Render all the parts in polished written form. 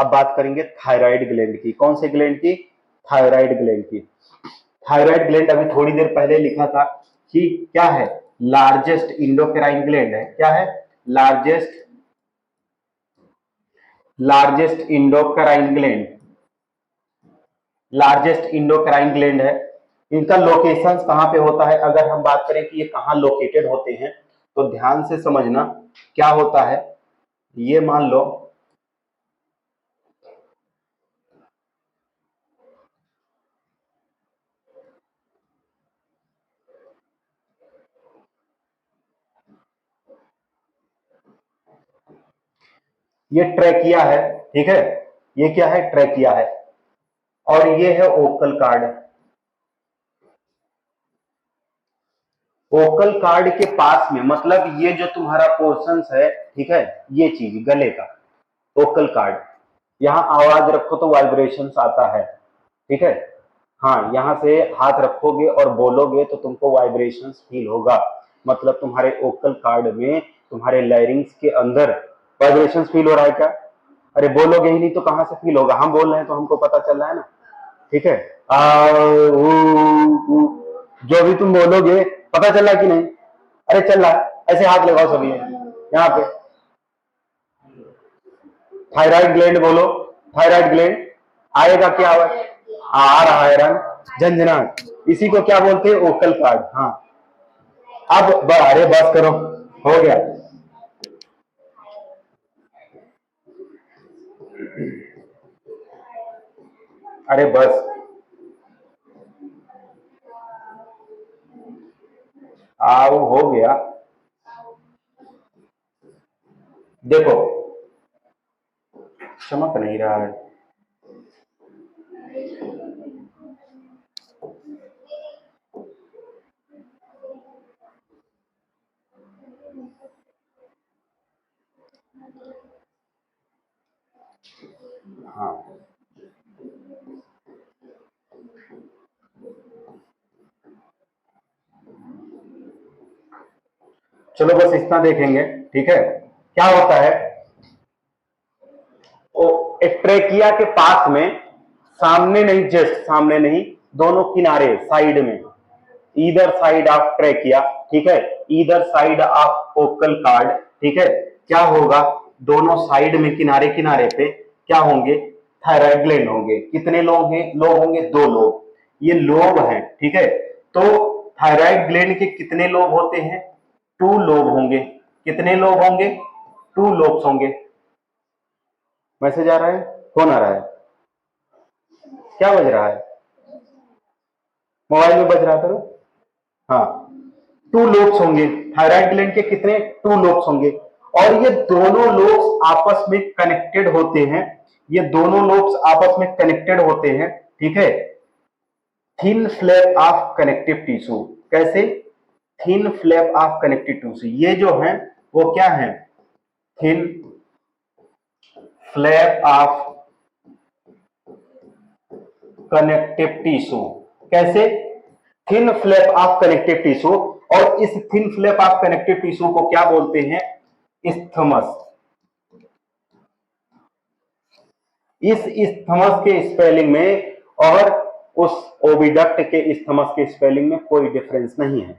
अब बात करेंगे थायराइड ग्लैंड की। कौन से ग्लैंड की? थायराइड ग्लैंड की। थायराइड ग्लैंड अभी थोड़ी देर पहले लिखा था कि क्या है? लार्जेस्ट इंडोक्राइन ग्लैंड है। क्या है? Largest endocrine gland, largest endocrine gland है। इनका लोकेशन कहां पे होता है? अगर हम बात करें कि ये कहां लोकेटेड होते हैं तो ध्यान से समझना क्या होता है। ये मान लो ये ट्रैकिया है, ठीक है, ये क्या है? ट्रैकिया है। और ये है ओकल कार्ड। ओकल कार्ड के पास में, मतलब ये जो तुम्हारा पोर्शन है, ठीक है, ये चीज गले का ओकल कार्ड, यहां आवाज रखो तो वाइब्रेशंस आता है, ठीक है। हाँ, यहां से हाथ रखोगे और बोलोगे तो तुमको वाइब्रेशंस फील होगा, मतलब तुम्हारे ओकल कार्ड में, तुम्हारे लैरिंग्स के अंदर वाइब्रेशंस फील हो रहा है क्या? अरे बोलोगे ही नहीं तो कहां से फील होगा? हम बोल रहे हैं तो हमको पता चल रहा है ना, ठीक है। जो भी तुम बोलोगे पता चल रहा है कि नहीं? अरे चल रहा है, ऐसे हाथ लगाओ सभी यहाँ पे। थायराइड ग्लैंड बोलो, थायराइड ग्लैंड आएगा क्या? आ रहा है रंग झंझनाट, इसी को क्या बोलते हैं? Occult card. हाँ, अब अरे बस करो, हो गया। अरे बस, आओ, हो गया। देखो, चमक नहीं रहा है। हाँ, चलो बस इतना देखेंगे, ठीक है। क्या होता है? ट्रेकिया के पास में, सामने नहीं, जस्ट सामने नहीं, दोनों किनारे, साइड में, ईदर साइड ऑफ ट्रेकिया, ठीक है, either side of occult card, ठीक है, क्या होगा? दोनों साइड में, किनारे किनारे पे क्या होंगे? थायराइड ग्लैंड होंगे। कितने लोग हैं? लोग होंगे 2 लोग, ये लोब हैं, ठीक है। तो थायराइड ग्लैंड के कितने लोब होते हैं? 2 लोब होंगे। कितने लोब होंगे? 2 लोब्स होंगे। मैसेज आ रहा है? कौन आ रहा है? क्या बज रहा है? मोबाइल में बज रहा था? हाँ, 2 लोब्स होंगे। थायराइड ग्लैंड के कितने? 2 लोब्स होंगे। और ये दोनों लोब्स आपस में कनेक्टेड होते हैं, ये दोनों लोब्स आपस में कनेक्टेड होते हैं, ठीक है, thin flap of connective tissue. कैसे? Thin flap of connective tissue. ये जो है वो क्या है? Thin flap of connective tissue. कैसे? Thin flap of connective tissue. और इस thin flap of connective tissue को क्या बोलते हैं? इस्थमस। इस इस्थमस के स्पेलिंग में और उस ओविडक्ट के इस्थमस के स्पेलिंग में कोई डिफरेंस नहीं है,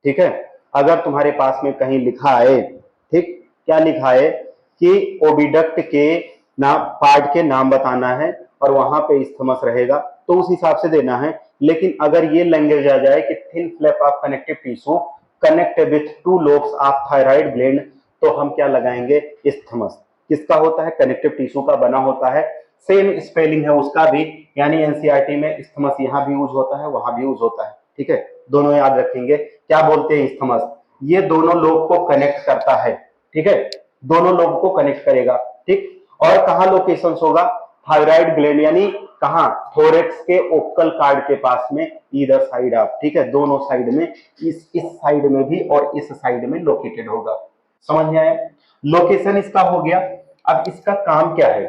ठीक है। अगर तुम्हारे पास में कहीं लिखा है, ठीक, क्या लिखा है कि ओविडक्ट के नाम, पार्ट के नाम बताना है और वहां पे इस्थमस रहेगा तो उस हिसाब से देना है। लेकिन अगर ये लैंग्वेज आ जाए कि thin flap of connective tissue connect with 2 lobes of thyroid gland, तो हम क्या लगाएंगे? इस्थमस। किसका होता है? कनेक्टिव टिश्यू का बना होता है। सेम स्पेलिंग है उसका भी, यानी एनसीईआरटी में इस्थमस यहां भी यूज होता है, वहां भी यूज होता है, ठीक है। दोनों याद रखेंगे। क्या बोलते हैं? इस्थमस। ये दोनों लोब को कनेक्ट करता है, ठीक है, दोनों लोब को कनेक्ट करेगा, ठीक। और कहां लोकेशन होगा? थायराइड ग्लैंड, यानी कहां? थोरेक्स के ओक्कल कार्ड के पास में, ईदर साइड ऑफ, ठीक है, दोनों साइड में, इस साइड में भी और इस साइड में लोकेटेड होगा। समझ में आया? लोकेशन इसका हो गया। अब इसका काम क्या है?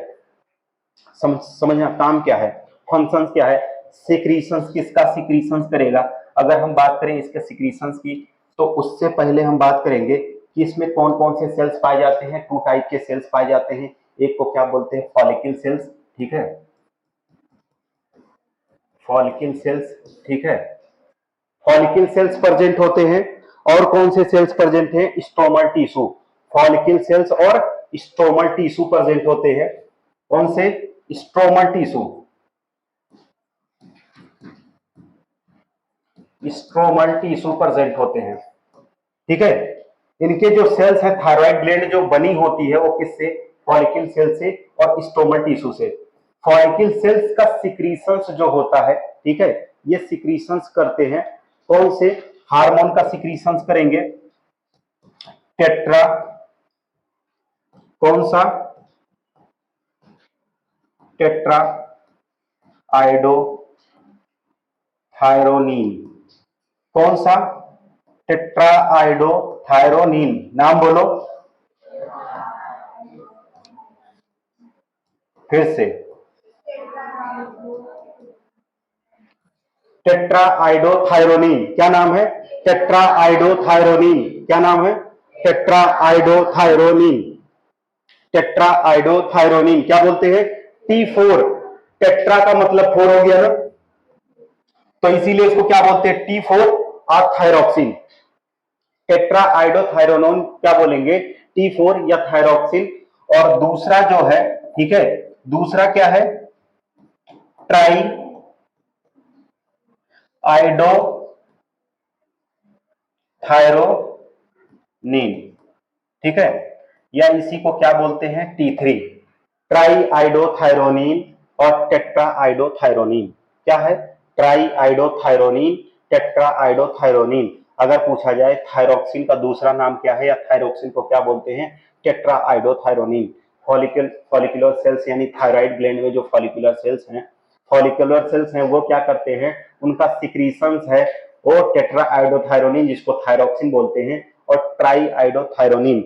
समझना, काम क्या है, फंक्शंस क्या है। सिक्रीशंस, किसका सिक्रीशंस करेगा? अगर हम बात करें इसके सिक्रीशंस की, तो उससे पहले हम बात करेंगे कि इसमें कौन कौन से सेल्स पाए जाते हैं। 2 टाइप के सेल्स पाए जाते हैं। एक को क्या बोलते हैं फॉलिकल सेल्स, ठीक है, फॉलिकल सेल्स, ठीक है, फॉलिकल सेल्स प्रेजेंट होते हैं। और कौन से सेल्स प्रेजेंट हैं? स्ट्रोमल टिश्यू, फॉलिकल सेल्स और स्ट्रोमल टिश्यू प्रेजेंट होते हैं। कौन से? Stromal tissue, stromal tissue present होते हैं, ठीक है। इनके जो सेल्स है, थायराइड ग्लैंड जो बनी होती है वो किससे? फॉलिकल सेल से और स्ट्रोमल टिश्यू से। फॉलिकल सेल्स का सिक्रीशंस जो होता है, ठीक है, ये सिक्रीशंस करते हैं कौन से? हार्मोन का सिक्रीशंस करेंगे, टेट्रा, कौन सा? टेट्रा आइडो थायरोनिन, कौन सा? टेट्रा आइडो थायरोनिन, नाम बोलो फिर से, टेट्रा आइडोथायरोनिन, क्या नाम है? टेट्रा आइडोथायरोनिन, क्या नाम है? टेट्रा आइडोथायरोनिन, टेट्रा आइडोथायरोनिन, क्या बोलते हैं? T4, टेट्रा का मतलब 4 हो गया ना, तो इसीलिए इसको क्या बोलते हैं? T4 और थायरोक्सिन। टेट्रा आइडोथायरोनिन क्या बोलेंगे? T4 या थायरोक्सिन। और दूसरा जो है, ठीक है, दूसरा क्या है? ट्राई आइडो थायरोनिन, ठीक है, या इसी को क्या बोलते हैं? T3, ट्राई आइडोथायरोनिन और टेट्रा आइडोथायरोनिन। क्या है? Try iodothyronine, tetra iodothyronine. अगर पूछा जाए थायरोक्सिन का दूसरा नाम क्या है या थायरोक्सिन को क्या बोलते हैं? Tetra iodothyronine. फॉलिकुलर सेल्स यानी थायराइड ग्लैंड में जो फॉलिकुलर सेल्स हैं, फॉलिकुलर सेल्स हैं, वो क्या करते हैं? उनका सिक्रीशंस है वो टेट्रा आइडोथायरोनिन, जिसको थायरोक्सिन बोलते हैं, और ट्राई आइडोथायरोनिन,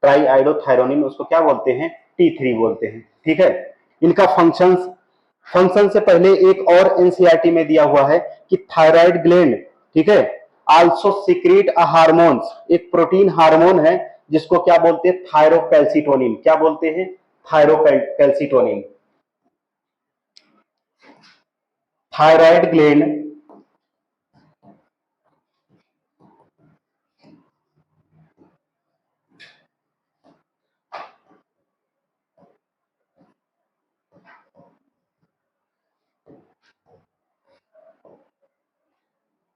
ट्राई आइडोथायरोनिन उसको क्या बोलते हैं? T3 बोलते हैं, ठीक है। इनका फंक्शन से पहले एक और एनसीईआरटी में दिया हुआ है कि थायराइड ग्लैंड, ठीक है, आल्सो सीक्रेट अ हार्मोन्स, एक प्रोटीन हार्मोन है जिसको क्या बोलते हैं? थायरोकैल्सिटोनिन, क्या बोलते हैं? Thyrocalcitonin. Thyroid gland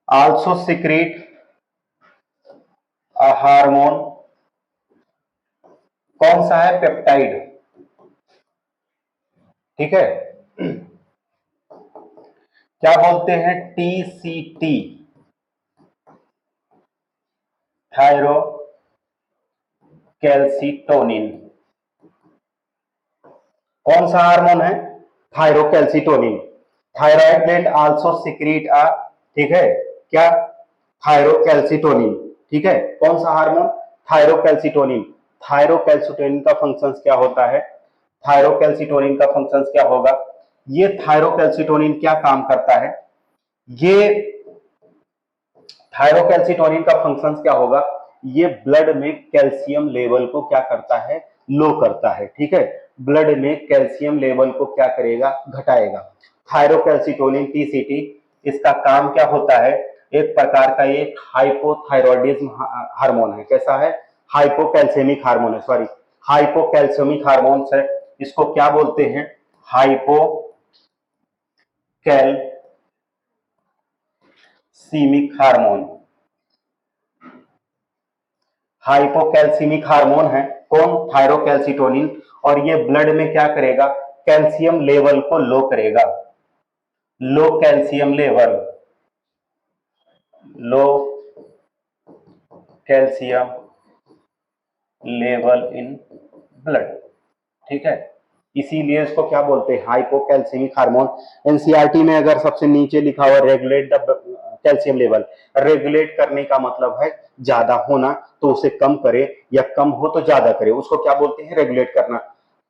also secrete a hormone, कौन सा है? पेप्टाइड, ठीक है, क्या बोलते हैं? TCT, thyrocalcitonin. कौन सा हार्मोन है? Thyrocalcitonin. Thyroid gland also secrete uh, ठीक है, क्या? थायरोकैल्सिटोनिन, ठीक है। कौन सा हार्मोन? थायरोकैल्सिटोनिन। थायरोकैल्सिटोनिन का फंक्शंस क्या होता है? थायरोकैल्सिटोनिन का फंक्शंस क्या होगा? ये थायरोकैल्सिटोनिन क्या काम करता है? ये थायरोकैल्सिटोनिन का फंक्शंस क्या होगा? ये ब्लड में कैल्शियम लेवल को क्या करता है? लो करता है, ठीक है, ब्लड में कैल्शियम लेवल को क्या करेगा? घटाएगा। थायरोकैल्सिटोनिन TCT, इसका काम क्या होता है? एक प्रकार का ये हाइपोथायरॉयडिज्म हार्मोन है। कैसा है? हाइपोकैल्सेमिक हार्मोन है, सॉरी, हाइपोकैल्सेमिक हार्मोन है। इसको क्या बोलते हैं? हाइपोकैल्सीमिक हार्मोन, हाइपोकैल्सीमिक हार्मोन है कौन? थायरोकैल्सिटोनिन। और ये ब्लड में क्या करेगा? कैल्शियम लेवल को लो करेगा, low calcium level, low calcium level in blood, ठीक है, इसीलिए इसको क्या बोलते हैं? हाइपोकैल्सेमिक हार्मोन। एनसीईआरटी में अगर सबसे नीचे लिखा हुआ regulate the calcium level, regulate करने का मतलब है ज्यादा होना तो उसे कम करे, या कम हो तो ज्यादा करे, उसको क्या बोलते हैं? रेगुलेट करना।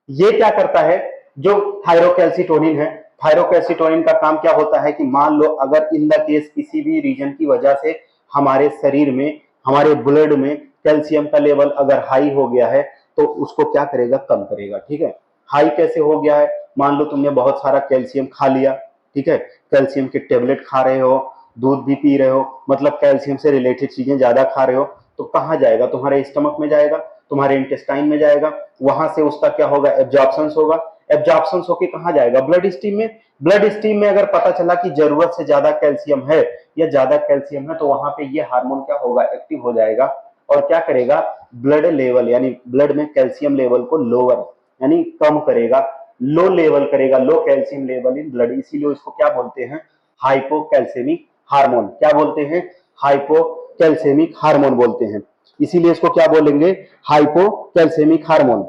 ये क्या करता है? जो थायरोकैल्सिटोनिन है, थायरोकैल्सिटोनिन का काम क्या होता है कि मान लो अगर इन द केस किसी भी रीजन की वजह से हमारे शरीर में, हमारे ब्लड में कैल्शियम का लेवल अगर हाई हो गया है तो उसको क्या करेगा? कम करेगा, ठीक है। हाई कैसे हो गया है? मान लो तुमने बहुत सारा कैल्शियम खा लिया, ठीक है, कैल्शियम के टेबलेट खा रहे हो, दूध भी पी रहे हो, मतलब कैल्शियम से रिलेटेड चीजें ज्यादा खा रहे हो, तो कहाँ जाएगा? तुम्हारे स्टमक में जाएगा, तुम्हारे इंटेस्टाइन में जाएगा, वहां से उसका क्या होगा? एब्जॉर्प्शन होगा, एब्जॉर्प्शन होके कहाँ जाएगा? ब्लड स्ट्रीम में। ब्लड स्ट्रीम में अगर पता चला कि जरूरत से ज्यादा कैल्शियम है या ज्यादा कैल्शियम है, तो वहां पे ये हार्मोन क्या होगा? एक्टिव हो जाएगा और क्या करेगा? ब्लड लेवल यानी ब्लड में कैल्शियम लेवल को लोअर यानी कम करेगा, लो लेवल करेगा, low calcium level in blood. इसीलिए इसको क्या बोलते हैं? हाइपोकैल्सेमिक हार्मोन। क्या बोलते हैं? हाइपोकैल्सेमिक हार्मोन बोलते हैं। इसीलिए इसको क्या बोलेंगे? हाइपोकैल्सेमिक हार्मोन।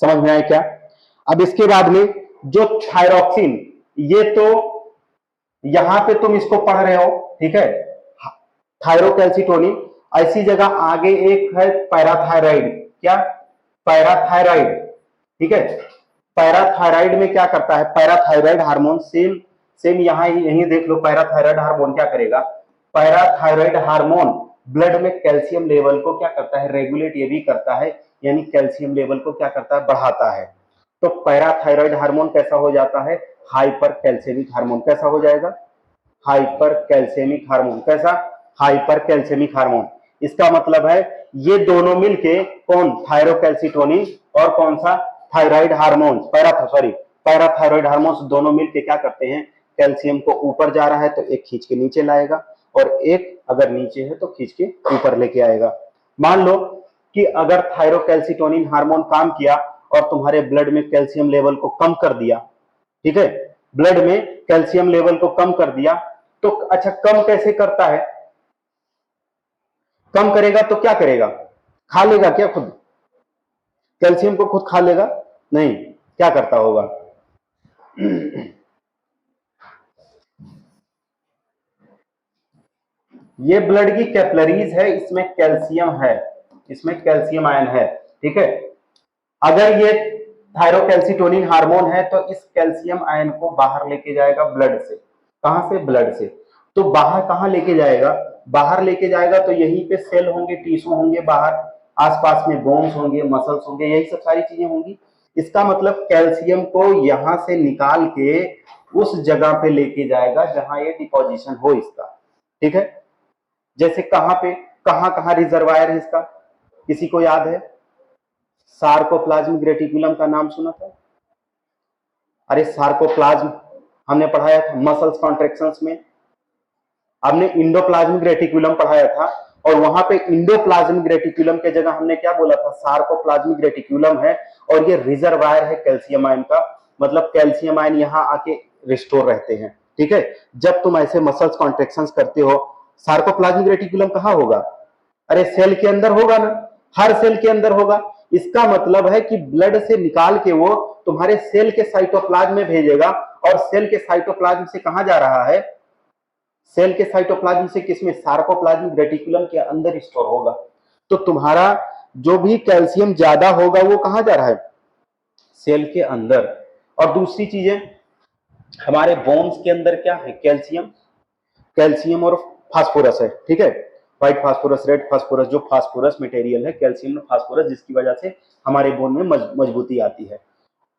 समझ में आया क्या? अब इसके बाद में जो थायरॉक्सिन, ये तो यहां पे तुम इसको पढ़ रहे हो, ठीक है, थायरोकैल्सिटोनिन। ऐसी जगह आगे एक है पैराथायराइड। क्या? पैराथायराइड, ठीक है। पैराथायराइड में क्या करता है? पैराथायराइड हार्मोन सेम सेम यहीं देख लो। पैराथायराइड हार्मोन क्या करेगा? पैराथायराइड हार्मोन ब्लड में कैल्शियम लेवल को क्या करता है? रेगुलेट ये भी करता है, यानी कैल्शियम लेवल को क्या करता है? बढ़ाता है। तो पैराथायराइड हार्मोन कैसा हो जाता है? Hyper calcaemic hormone. कैसा हो जाएगा? Hyper calcaemic hormone. कैसा? Hyper calcaemic hormone. इसका मतलब है ये दोनों मिलके कौन? थायरोकैल्सिटोनिन और कौन सा? थायराइड हार्मोन, पैराथायराइड हार्मोन दोनों मिलके क्या करते हैं? कैल्शियम को ऊपर जा रहा है तो एक खींच के नीचे लाएगा, और एक अगर नीचे है तो खींच के ऊपर लेके आएगा। मान लो कि अगर थायरोकैल्सिटोनिन हार्मोन काम किया और तुम्हारे ब्लड में कैल्शियम लेवल को कम कर दिया, ठीक है, ब्लड में कैल्शियम लेवल को कम कर दिया, तो अच्छा कम कैसे करता है? कम करेगा तो क्या करेगा? खा लेगा क्या खुद? कैल्शियम को खुद खा लेगा? नहीं, क्या करता होगा? ये ब्लड की कैपिलरीज है, इसमें कैल्शियम है, इसमें कैल्शियम आयन है, ठीक है। अगर ये थायरोकैल्सिटोनिन हार्मोन है तो इस कैल्शियम आयन को बाहर लेके जाएगा ब्लड से। कहां से? ब्लड से। तो बाहर कहां लेके जाएगा? बाहर लेके जाएगा तो यहीं पे सेल होंगे, टिश्यू होंगे, बाहर आसपास में बोन्स होंगे, मसल्स होंगे, यही सब सारी चीजें होंगी। इसका मतलब कैल्शियम को यहां से निकाल के उस जगह पे लेके जाएगा जहां ये डिपोजिशन हो इसका, ठीक है। जैसे कहां पे, कहां कहां रिजर्वायर है इसका? किसी को याद है? सार्कोप्लाज्मिक रेटिकुलम का नाम सुना था? अरे सार्कोप्लाज्म हमने पढ़ाया था मसल्स कॉन्ट्रैक्शंस में। हमने इंडोप्लाज्मिक रेटिकुलम पढ़ाया था, और वहां पे इंडोप्लाज्मिक रेटिकुलम के जगह हमने क्या बोला था? सार्कोप्लाज्मिक रेटिकुलम है, और ये रिजर्वायर है कैल्शियम आयन का। मतलब कैल्शियम आयन यहाँ आके रिस्टोर रहते हैं, ठीक है। जब तुम ऐसे मसल्स कॉन्ट्रैक्शंस करते हो, सार्कोप्लाज्मिक रेटिकुलम कहाँ होगा? अरे सेल के अंदर होगा ना, हर सेल के अंदर होगा। इसका मतलब है कि ब्लड से निकाल के वो तुम्हारे सेल के साइटोप्लाज्म में भेजेगा, और सेल के साइटोप्लाज्म से कहां जा रहा है? सेल के साइटोप्लाज्म से किसमें? सार्कोप्लाज्मिक रेटिकुलम के अंदर स्टोर होगा। तो तुम्हारा जो भी कैल्शियम ज्यादा होगा वो कहां जा रहा है? सेल के अंदर। और दूसरी चीजें, हमारे बोन्स के अंदर क्या है? कैल्शियम, कैल्शियम और फास्फोरस है, ठीक है। व्हाइट फास्फोरस, रेड फास्फोरस, जो फास्फोरस मटेरियल है, कैल्शियम और फास्फोरस, जिसकी वजह से हमारे बोन में मजबूती आती है।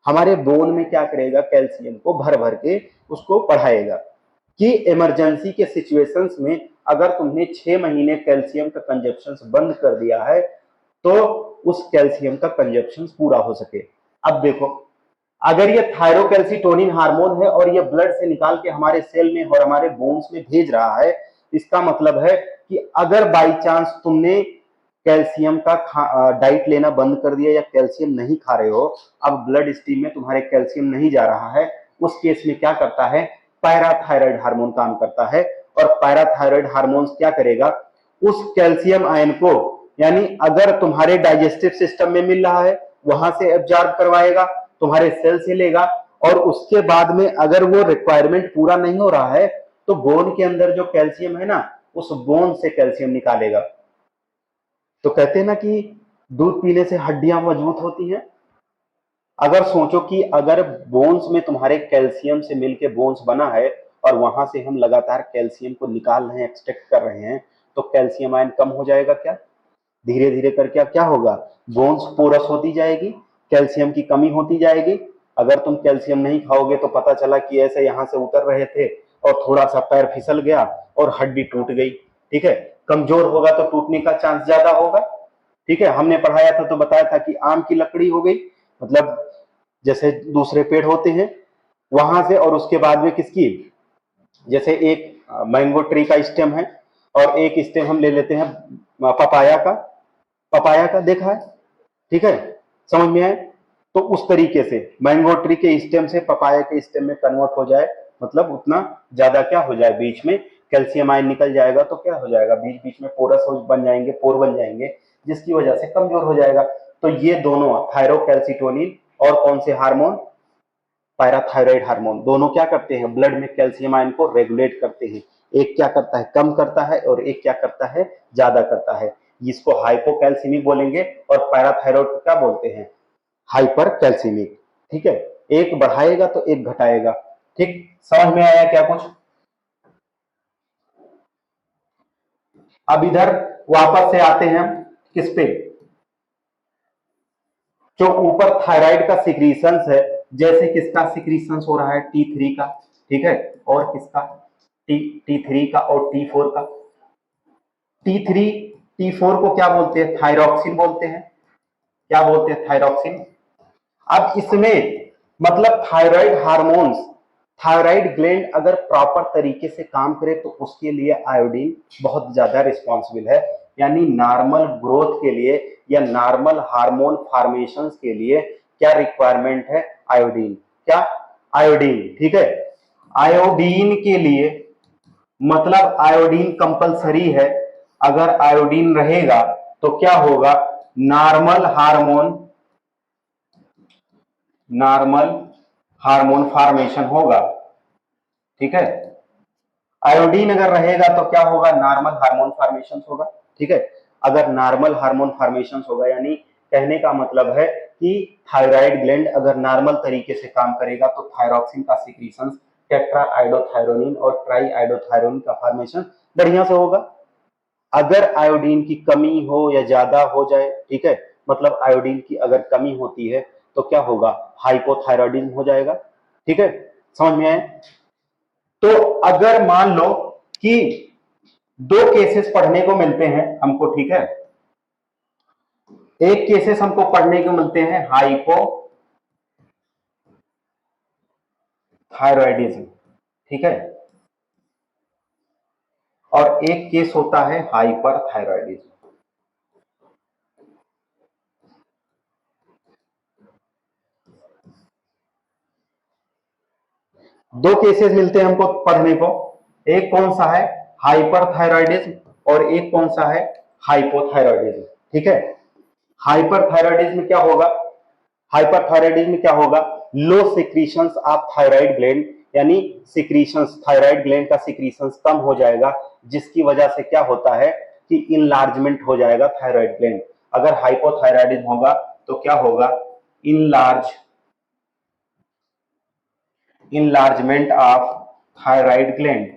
हमारे बोन में क्या करेगा? कैल्शियम को भर भर के उसको बढ़ाएगा, कि इमरजेंसी के सिचुएशंस में अगर तुमने 6 महीने कैल्शियम का कंजप्शन बंद कर दिया है तो उस कैल्शियम का कंजप्शन पूरा हो सके। अब देखो, अगर ये थायरोकैल्सिटोनिन हार्मोन है और ये ब्लड से निकाल के हमारे सेल में और हमारे बोन्स में भेज रहा है, इसका मतलब है कि अगर बाई चांस तुमने कैल्शियम का डाइट लेना बंद कर दिया या कैल्शियम नहीं खा रहे हो, अब ब्लड स्ट्रीम में तुम्हारे कैल्शियम नहीं जा रहा है, उस केस में क्या करता है? पैराथायराइड हार्मोन काम करता है। और पैराथायराइड हार्मोन क्या करेगा? उस कैल्शियम आयन को, यानी अगर तुम्हारे डाइजेस्टिव सिस्टम में मिल रहा है वहां से एब्जॉर्ब करवाएगा, तुम्हारे सेल से लेगा, और उसके बाद में अगर वो रिक्वायरमेंट पूरा नहीं हो रहा है तो बोन के अंदर जो कैल्शियम है ना, उस बोन से कैल्शियम निकालेगा। तो कहते हैं ना कि दूध पीने से हड्डियां मजबूत होती हैं। अगर सोचो कि अगर बोन्स में तुम्हारे कैल्शियम से मिलके बोन्स बना है और वहां से हम लगातार कैल्शियम को निकाल रहे हैं, एक्सट्रैक्ट कर रहे हैं, तो कैल्शियम आयन कम हो जाएगा क्या? धीरे धीरे करके क्या होगा? बोन्स पोरस होती जाएगी, कैल्शियम की कमी होती जाएगी। अगर तुम कैल्शियम नहीं खाओगे तो पता चला कि ऐसे यहां से उतर रहे थे और थोड़ा सा पैर फिसल गया और हड्डी टूट गई, ठीक है। कमजोर होगा तो टूटने का चांस ज्यादा होगा, ठीक है। हमने पढ़ाया था तो बताया था कि आम की लकड़ी हो गई, मतलब जैसे दूसरे पेड़ होते हैं वहां से, और उसके बाद में किसकी, जैसे एक मैंगो ट्री का स्टेम है और एक स्टेम हम ले लेते हैं पपाया का, पपाया का देखा है, ठीक है, समझ में आए। तो उस तरीके से मैंगो ट्री के स्टेम से पपाया के स्टेम में कन्वर्ट हो जाए, मतलब उतना ज्यादा क्या हो जाए, बीच में कैल्शियम आयन निकल जाएगा तो क्या हो जाएगा, बीच बीच में पोरस बन जाएंगे, पोर बन जाएंगे, जिसकी वजह से कमजोर हो जाएगा। तो ये दोनों थायरोकैल्सिटोनिन और कौन से हार्मोन, पैराथायराइड हार्मोन, दोनों क्या करते हैं, ब्लड में कैल्शियम आयन को रेगुलेट करते हैं। एक क्या करता है, कम करता है, और एक क्या करता है, ज्यादा करता है। इसको हाइपोकैल्सीमिक बोलेंगे और पैराथायराइड को क्या बोलते हैं, हाइपर कैल्सीमिक, ठीक है। एक बढ़ाएगा तो एक घटाएगा, ठीक। समझ में आया क्या कुछ। अब इधर वापस से आते हैं हम किस पे, जो ऊपर थायराइड का सिक्रीशंस है, जैसे किसका सिक्रीशंस हो रहा है, T3 का, ठीक है, और किसका, T3 का और T4 का। T3 T4 को क्या बोलते हैं, थायरॉक्सिन बोलते हैं, क्या बोलते हैं, थायरॉक्सिन। अब इसमें मतलब थायराइड हार्मोन्स, थायराइड ग्लैंड अगर प्रॉपर तरीके से काम करे तो उसके लिए आयोडीन बहुत ज्यादा रिस्पॉन्सिबल है। यानी नॉर्मल ग्रोथ के लिए या नॉर्मल हार्मोन फॉर्मेशंस के लिए क्या रिक्वायरमेंट है, आयोडीन, क्या, आयोडीन, ठीक है। आयोडीन के लिए मतलब आयोडीन कंपलसरी है। अगर आयोडीन रहेगा तो क्या होगा, नॉर्मल हार्मोन फॉर्मेशन होगा, ठीक है। आयोडीन अगर रहेगा तो क्या होगा, नॉर्मल हार्मोन फॉर्मेशन होगा, ठीक है। अगर नॉर्मल हार्मोन फॉर्मेशन होगा यानी कहने का मतलब है कि थायराइड ग्लैंड अगर नॉर्मल तरीके से काम करेगा तो थायरॉक्सिन का सिक्रीशन, टेट्रा आइडोथायरोनिन और ट्राई आइडोथायरोनिन का फॉर्मेशन बढ़िया से होगा। अगर आयोडीन की कमी हो या ज्यादा हो जाए, ठीक है, मतलब आयोडीन की अगर कमी होती है तो क्या होगा, हाइपोथायरॉयडिज्म हो जाएगा, ठीक है। समझ में आए। तो अगर मान लो कि दो केसेस पढ़ने को मिलते हैं हमको, ठीक है, एक केसेस हमको पढ़ने को मिलते हैं हाइपोथायरॉयडिज्म, ठीक है, और एक केस होता है हाइपरथायरॉयडिज्म। दो केसेस मिलते हैं हमको पढ़ने को, एक कौन सा है, हाइपरथायरॉयडिज्म, और एक कौन सा है, हाइपोथायरॉयडिज्म, ठीक है। हाइपरथायरॉयडिज्म क्या होगा, हाइपरथायरॉयडिज्म क्या होगा, लो सिक्रीशंस ऑफ थायराइड ग्लैंड, यानी सिक्रीशंस, थायराइड ग्लैंड का सिक्रीशंस कम हो जाएगा, जिसकी वजह से क्या होता है कि इनलार्जमेंट हो जाएगा थायराइड ग्लैंड। अगर हाइपोथायरॉयडिज्म होगा तो क्या होगा, enlargement of thyroid gland,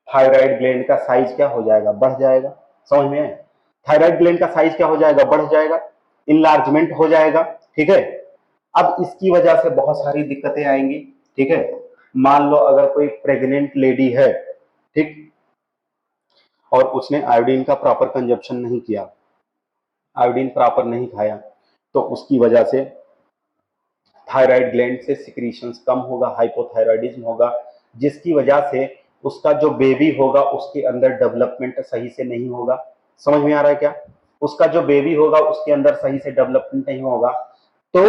thyroid gland का साइज क्या हो जाएगा, बढ़ जाएगा। समझ में आए, थायराइड ग्लैंड का साइज क्या हो जाएगा, बढ़ जाएगा, इनलार्जमेंट हो जाएगा, ठीक है। अब इसकी वजह से बहुत सारी दिक्कतें आएंगी, ठीक है। मान लो अगर कोई प्रेग्नेंट लेडी है, ठीक, और उसने आयोडीन का प्रॉपर कंजप्शन नहीं किया, आयोडीन प्रॉपर नहीं खाया, तो उसकी वजह से थायराइड ग्लैंड से सिक्रीशंस कम होगा, हाइपोथायरॉयडिज्म होगा, जिसकी वजह से उसका जो बेबी होगा उसके अंदर डेवलपमेंट सही से नहीं होगा। समझ में आ रहा है क्या, उसका जो बेबी होगा उसके अंदर सही से डेवलपमेंट नहीं होगा। तो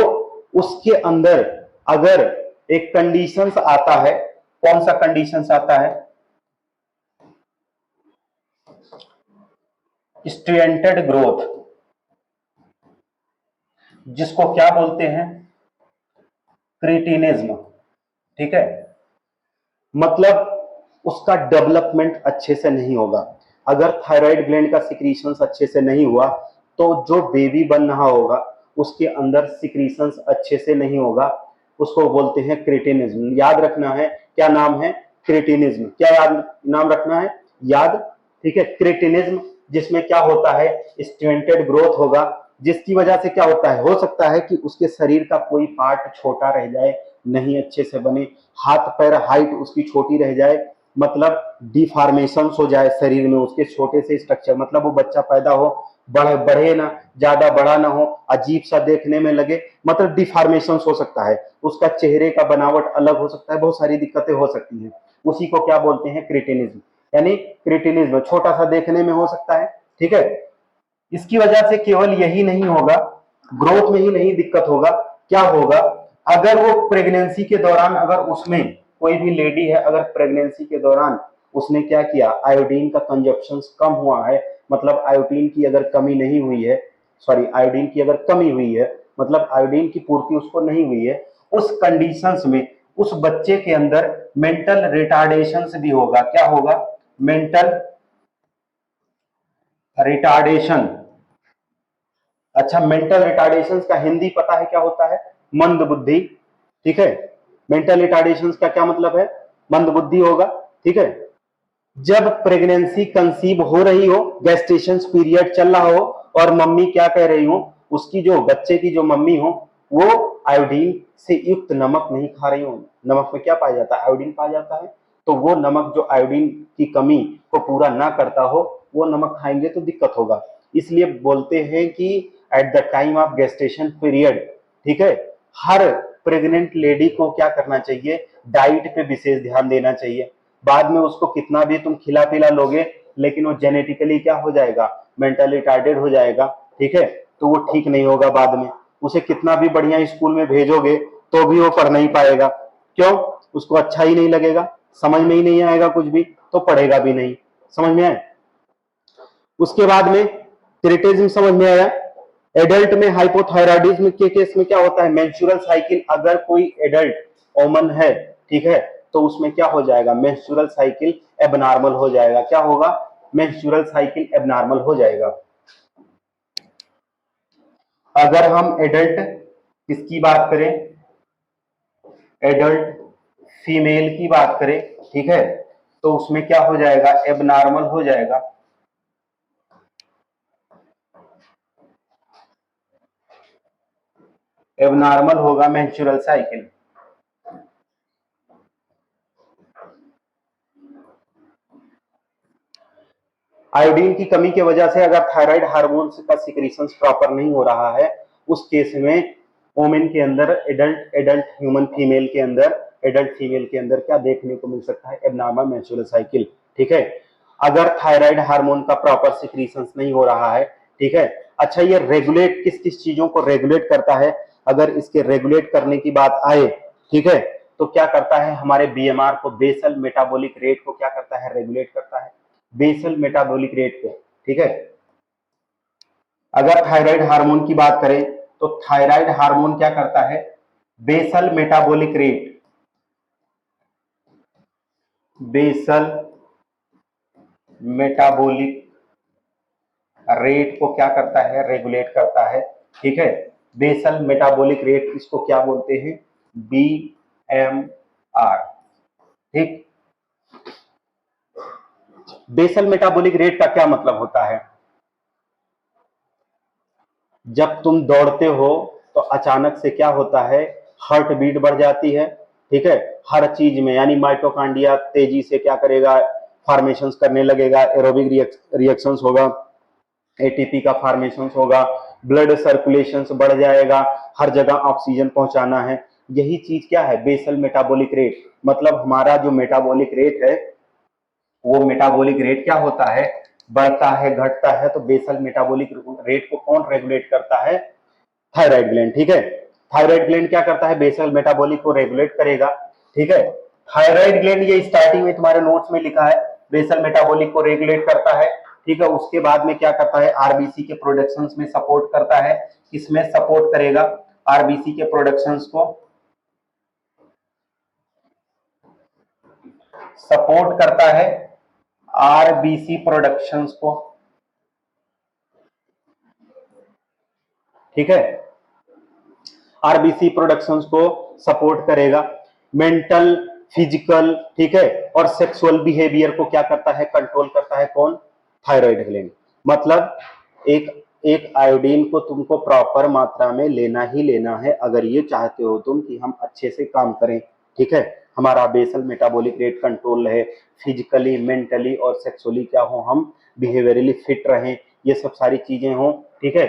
उसके अंदर अगर एक कंडीशंस आता है, कौन सा कंडीशंस आता है, स्टूडेंटेड ग्रोथ, जिसको क्या बोलते हैं, क्रिटिनिज्म, ठीक है, मतलब उसका डेवलपमेंट अच्छे से नहीं होगा। अगर थायराइड ग्लैंड का सिक्रीशंस अच्छे से नहीं हुआ तो जो बेबी बन रहा होगा उसके अंदर सिक्रीशंस अच्छे से नहीं होगा, उसको बोलते हैं क्रिटिनिज्म। याद रखना है क्या नाम है, क्रिटिनिज्म, क्या याद नाम रखना है, याद, ठीक है, क्रिटिनिज्म जिसमें क्या होता है, स्टंटेड ग्रोथ होगा, जिसकी वजह से क्या होता है, हो सकता है कि उसके शरीर का कोई पार्ट छोटा रह जाए, नहीं अच्छे से बने, हाथ पैर हाइट उसकी छोटी रह जाए, मतलब डिफॉर्मेशन हो जाए शरीर में उसके छोटे से स्ट्रक्चर, मतलब वो बच्चा पैदा हो बढ़े ना, ज्यादा बड़ा ना हो, अजीब सा देखने में लगे, मतलब डिफॉर्मेशन हो सकता है, उसका चेहरे का बनावट अलग हो सकता है, बहुत सारी दिक्कतें हो सकती हैं। उसी को क्या बोलते हैं, क्रिटिनिज्म, यानी क्रिटिनिज्म छोटा सा देखने में हो सकता है। ठीक है, इसकी वजह से केवल यही नहीं होगा, ग्रोथ में ही नहीं दिक्कत होगा, क्या होगा, अगर वो प्रेगनेंसी के दौरान, अगर उसमें कोई भी लेडी है, अगर प्रेगनेंसी के दौरान उसने क्या किया, आयोडीन का कंजप्शन कम हुआ है, मतलब आयोडीन की अगर कमी नहीं हुई है, सॉरी आयोडीन की अगर कमी हुई है, मतलब आयोडीन की पूर्ति उसको नहीं हुई है, उस कंडीशंस में उस बच्चे के अंदर मेंटल रिटार्डेशन भी होगा, क्या होगा, मेंटल रिटार्डेशन। अच्छा, मेंटल रिटार्डेशन का हिंदी पता है क्या होता है, मंद बुद्धि। ठीक है, मेंटल रिटार्डेशन का क्या मतलब है, मंद बुद्धि होगा। ठीक है, जब प्रेगनेंसी कंसीव हो रही हो, गेस्टेशन पीरियड चल रहा हो, और मम्मी क्या कह रही हो, उसकी जो बच्चे की जो मम्मी हो वो आयोडीन से युक्त नमक नहीं खा रही हो, नमक में क्या पाया जाता है, आयोडीन पाया जाता है, तो वो नमक जो आयोडीन की कमी को पूरा ना करता हो, वो नमक खाएंगे तो दिक्कत होगा। इसलिए बोलते हैं कि at the time of gestation period, ठीक है, हर प्रेग्नेंट लेडी को क्या करना चाहिए, डाइट पे विशेष ध्यान देना चाहिए। बाद में उसको कितना भी तुम खिला पिला लोगे, लेकिन वो जेनेटिकली क्या हो जाएगा, मेंटली रिटार्डेड हो जाएगा। ठीक है, तो वो ठीक नहीं होगा, बाद में उसे कितना भी बढ़िया स्कूल में भेजोगे तो भी वो पढ़ नहीं पाएगा। क्यों, उसको अच्छा ही नहीं लगेगा, समझ में ही नहीं आएगा कुछ भी, तो पढ़ेगा भी नहीं। समझ में आए, उसके बाद में क्रिटिज्म समझ में आया। एडल्ट में हाइपोथायराइडिज्म के केस में क्या होता है, मेंस्ट्रुअल साइकिल, अगर कोई एडल्ट वोमन है, ठीक है, तो उसमें क्या हो जाएगा, मेंस्ट्रुअल साइकिल एबनॉर्मल हो जाएगा, क्या होगा, मेंस्ट्रुअल साइकिल एबनॉर्मल हो जाएगा। अगर हम एडल्ट किसकी बात करें, एडल्ट फीमेल की बात करें, ठीक है, तो उसमें क्या हो जाएगा, एबनॉर्मल हो जाएगा। एबनॉर्मल होगा मेंस्ट्रुअल साइकिल। आयोडीन की कमी की वजह से अगर थायराइड हार्मोन का सिक्रीशन प्रॉपर नहीं हो रहा है, उस केस में वोमेन के अंदर, एडल्ट एडल्ट ह्यूमन फीमेल के अंदर, एडल्ट फीमेल के अंदर क्या देखने को मिल सकता है, एबनॉर्मल मेंस्ट्रुअल साइकिल। ठीक है, अगर थायराइड हार्मोन का प्रॉपर सिक्रीशन नहीं हो रहा है। ठीक है, अच्छा, ये रेगुलेट किस किस चीजों को रेगुलेट करता है, अगर इसके रेगुलेट करने की बात आए, ठीक है, तो क्या करता है, हमारे बीएमआर को, बेसल मेटाबॉलिक रेट को क्या करता है, रेगुलेट करता है, बेसल मेटाबॉलिक रेट को। ठीक है, अगर थायराइड हार्मोन की बात करें तो थायराइड हार्मोन क्या करता है, basal metabolic rate, basal metabolic rate को क्या करता है, रेगुलेट करता है। ठीक है, बेसल मेटाबॉलिक रेट, इसको क्या बोलते हैं, बीएमआर। ठीक, बेसल मेटाबॉलिक रेट का क्या मतलब होता है, जब तुम दौड़ते हो तो अचानक से क्या होता है, हार्ट बीट बढ़ जाती है। ठीक है, हर चीज में, यानी माइटोकॉन्ड्रिया तेजी से क्या करेगा, फॉर्मेशन करने लगेगा, एरोबिक रिएक्शंस होगा, एटीपी का फॉर्मेशन होगा, ब्लड सर्कुलेशन बढ़ जाएगा, हर जगह ऑक्सीजन पहुंचाना है। यही चीज क्या है, बेसल मेटाबॉलिक रेट, मतलब हमारा जो मेटाबॉलिक रेट है, वो मेटाबॉलिक रेट क्या होता है, बढ़ता है घटता है, तो बेसल मेटाबॉलिक रेट को कौन रेगुलेट करता है, थायराइड ग्लैंड। ठीक है, थायराइड ग्लैंड क्या करता है, बेसल मेटाबॉलिक को रेगुलेट करेगा। ठीक है, थायराइड ग्लैंड, ये स्टार्टिंग में तुम्हारे नोट्स में लिखा है, बेसल मेटाबॉलिक को रेगुलेट करता है। ठीक है, उसके बाद में क्या करता है, आरबीसी के प्रोडक्शन में सपोर्ट करता है, किसमें सपोर्ट करेगा, आरबीसी के प्रोडक्शन को सपोर्ट करता है, आरबीसी प्रोडक्शंस को। ठीक है, आरबीसी प्रोडक्शंस को सपोर्ट करेगा, मेंटल, फिजिकल, ठीक है, और सेक्सुअल बिहेवियर को क्या करता है, कंट्रोल करता है, कौन, थायराइड ग्लैंड। मतलब एक एक आयोडीन को तुमको प्रॉपर मात्रा में लेना ही लेना है अगर ये चाहते हो तुम कि हम अच्छे से काम करें, ठीक है, हमारा बेसल मेटाबॉलिक रेट कंट्रोल रहे, फिजिकली मेंटली और सेक्सुअली क्या हो, हम बिहेवियरली फिट रहें, ये सब सारी चीजें हों, ठीक है,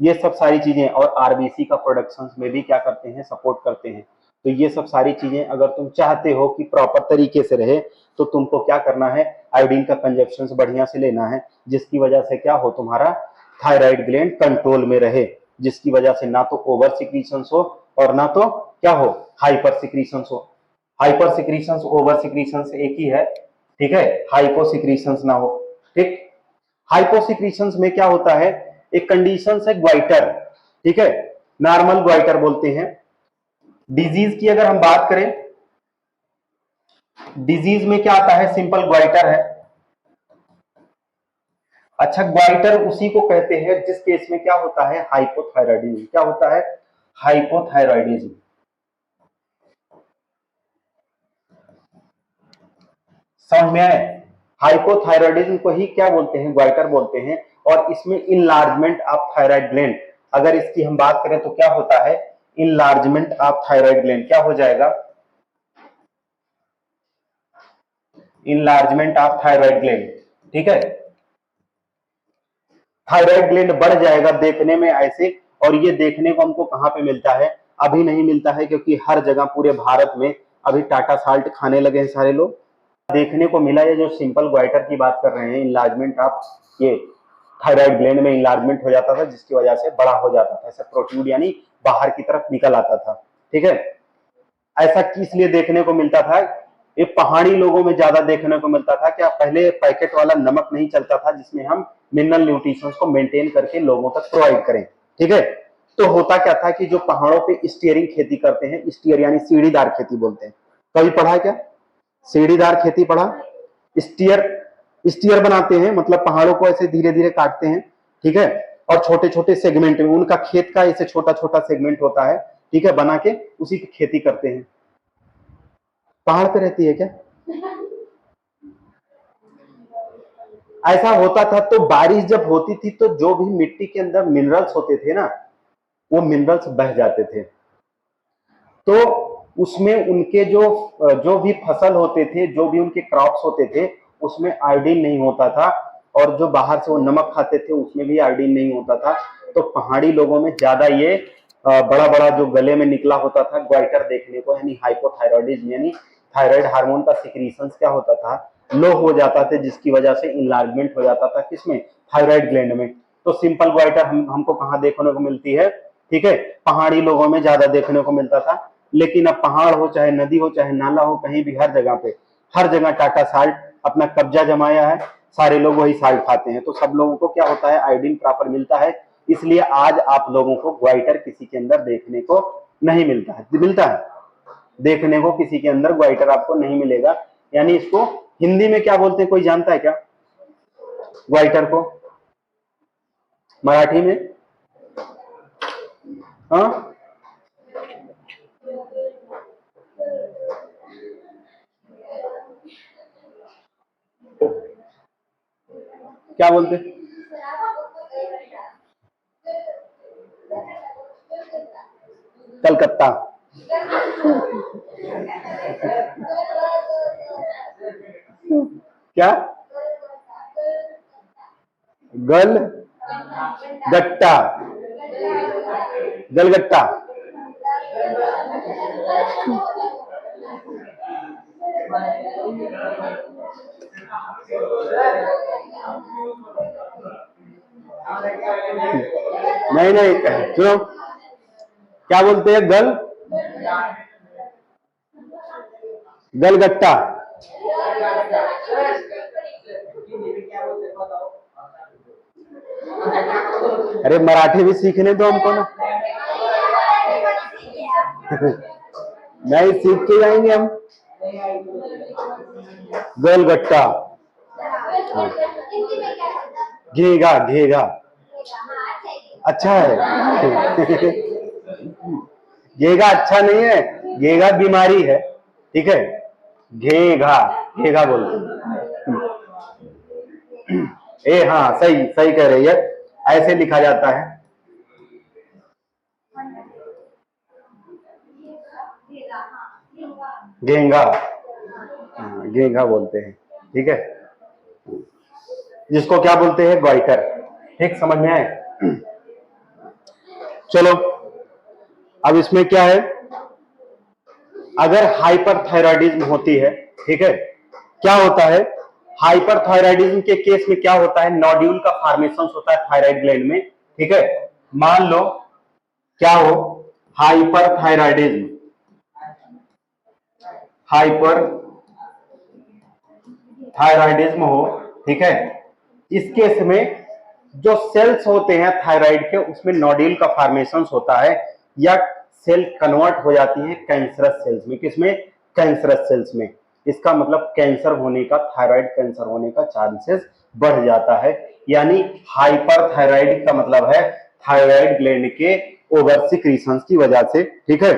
ये सब सारी चीजें, और आरबीसी का प्रोडक्शन में भी क्या करते हैं, सपोर्ट करते हैं। तो ये सब सारी चीजें अगर तुम चाहते हो कि प्रॉपर तरीके से रहे तो तुमको क्या करना है, आयोडीन का कंजप्शन बढ़िया से लेना है, जिसकी वजह से क्या हो, तुम्हारा थायराइड ग्लैंड कंट्रोल में रहे, जिसकी वजह से ना तो ओवर सिक्रीशंस हो और ना तो क्या हो, हाइपर सिक्रीशंस हो। हाइपर सिक्रीशंस ओवर सिक्रीशंस एक ही है, ठीक है, हाइपो सिक्रीशंस ना हो, ठीक। हाइपो सिक्रीशंस में क्या होता है, एक कंडीशन है ग्वाइटर, ठीक है, नॉर्मल ग्वाइटर बोलते हैं। डिजीज की अगर हम बात करें, डिजीज में क्या आता है, सिंपल ग्वाइटर है। अच्छा, ग्वाइटर उसी को कहते हैं जिस केस में क्या होता है, हाइपोथायराइडिज्म। क्या होता है, हाइपोथायराइडिज्म। समझ में आए, हाइपोथायराइडिज्म को ही क्या बोलते हैं, ग्वाइटर बोलते हैं। और इसमें इनलार्जमेंट ऑफ थायराइड ग्लैंड, अगर इसकी हम बात करें तो क्या होता है, इनलार्जमेंट ऑफ थायराइड ग्लैंड क्या हो जाएगा, इनलार्जमेंट ऑफ थायराइड ग्लैंड, ठीक है, थायराइड ग्लैंड बढ़ जाएगा देखने में ऐसे। और ये देखने को हमको कहां पे मिलता है, अभी नहीं मिलता है, क्योंकि हर जगह पूरे भारत में अभी टाटा साल्ट खाने लगे हैं सारे लोग। देखने को मिला, ये जो सिंपल ग्वाइटर की बात कर रहे हैं, इनलार्जमेंट ऑफ ये थायराइड ग्लैंड में इनलार्जमेंट हो जाता था, जिसकी वजह से बड़ा हो जाता था, ऐसा प्रोट्रूड यानी बाहर की तरफ निकल आता था, ठीक है। ऐसा किस लिए देखने को मिलता था, ये पहाड़ी लोगों में ज्यादा देखने को मिलता था। क्या पहले पैकेट वाला नमक नहीं चलता था जिसमें हम मिनरल न्यूट्रिशन को मेंटेन करके लोगों तक प्रोवाइड करें, ठीक है। तो होता क्या था कि जो पहाड़ों पे स्टीयरिंग खेती करते हैं, स्टीयर यानी सीढ़ीदार खेती बोलते हैं, कभी पढ़ा है क्या, सीढ़ीदार खेती पढ़ा, स्टीयर, स्टीयर बनाते हैं, मतलब पहाड़ों को ऐसे धीरे धीरे काटते हैं, ठीक है, और छोटे छोटे सेगमेंट में, उनका खेत का ऐसे छोटा छोटा सेगमेंट होता है, ठीक है, बना के उसी की खेती करते हैं। पहाड़ पे रहती है क्या, ऐसा होता था। तो बारिश जब होती थी तो जो भी मिट्टी के अंदर मिनरल्स होते थे ना, वो मिनरल्स बह जाते थे। तो उसमें उनके जो जो भी फसल होते थे, जो भी उनके क्रॉप्स होते थे, उसमें आयोडीन नहीं होता था। और जो बाहर से वो नमक खाते थे उसमें भी आयोडीन नहीं होता था। तो पहाड़ी लोगों में ज्यादा ये बड़ा बड़ा जो गले में निकला होता था ग्वाइटर देखने को, यानी हाइपोथायरॉयडिज्म, यानी थायराइड हार्मोन का सिक्रीशन क्या होता था, लो हो जाता था, जिसकी वजह से इनलार्जमेंट हो जाता था, किसमें, थायराइड ग्लैंड में। तो सिंपल ग्वाइटर हमको कहाँ देखने को मिलती है, ठीक है, पहाड़ी लोगों में ज्यादा देखने को मिलता था। लेकिन अब पहाड़ हो चाहे नदी हो चाहे नाला हो, कहीं भी हर जगह पे, हर जगह टाटा साल्ट अपना कब्जा जमाया है, सारे लोग वही साल्ट खाते हैं। तो सब लोगों को क्या होता है, आयोडीन प्रॉपर मिलता है। इसलिए आज आप लोगों को ग्वाइटर किसी के अंदर देखने को नहीं मिलता है, मिलता है, देखने को किसी के अंदर ग्वाइटर आपको नहीं मिलेगा। यानी इसको हिंदी में क्या बोलते हैं, कोई जानता है क्या, ग्वाइटर को मराठी में, हाँ, क्या बोलते, कलकत्ता, क्या, गल गट्टा, गलगट्टा, नहीं नहीं, सुनो, क्या बोलते हैं, गलगट्टा। अरे मराठी भी सीखने दो हमको ना। नहीं, सीख के जाएंगे हम, गलगट्टा, घेगा, घेगा, अच्छा है। घेगा अच्छा नहीं है, घेगा बीमारी है, ठीक है, घेगा, घेगा बोलते हैं। ए हाँ, सही सही कह रही है, ऐसे लिखा जाता है। घेंगा, हाँ, घेंगा बोलते हैं, ठीक है, जिसको क्या बोलते हैं, ग्वाइटर। ठीक, समझ में आए? चलो, अब इसमें क्या है, अगर हाइपरथायराइडिज्म होती है, ठीक है, क्या होता है, हाइपरथायराइडिज्म के केस में क्या होता है, नोड्यूल का फॉर्मेशन होता है थायराइड ग्लैंड में, ठीक है। मान लो क्या हो, हाइपरथायराइडिज्म, हाइपरथायराइडिज्म हो, ठीक है, इस केस में जो सेल्स होते हैं थायराइड के, उसमें नोड्यूल का फॉर्मेशन होता है, या सेल कन्वर्ट हो जाती है कैंसरस सेल्स में। किसमें? कैंसरस सेल्स में। इसका मतलब कैंसर होने का, थायराइड कैंसर होने का चांसेस बढ़ जाता है। यानी हाइपरथायराइड का मतलब है थायराइड ग्लैंड के ओवर सिक्रीशन की वजह से, ठीक है,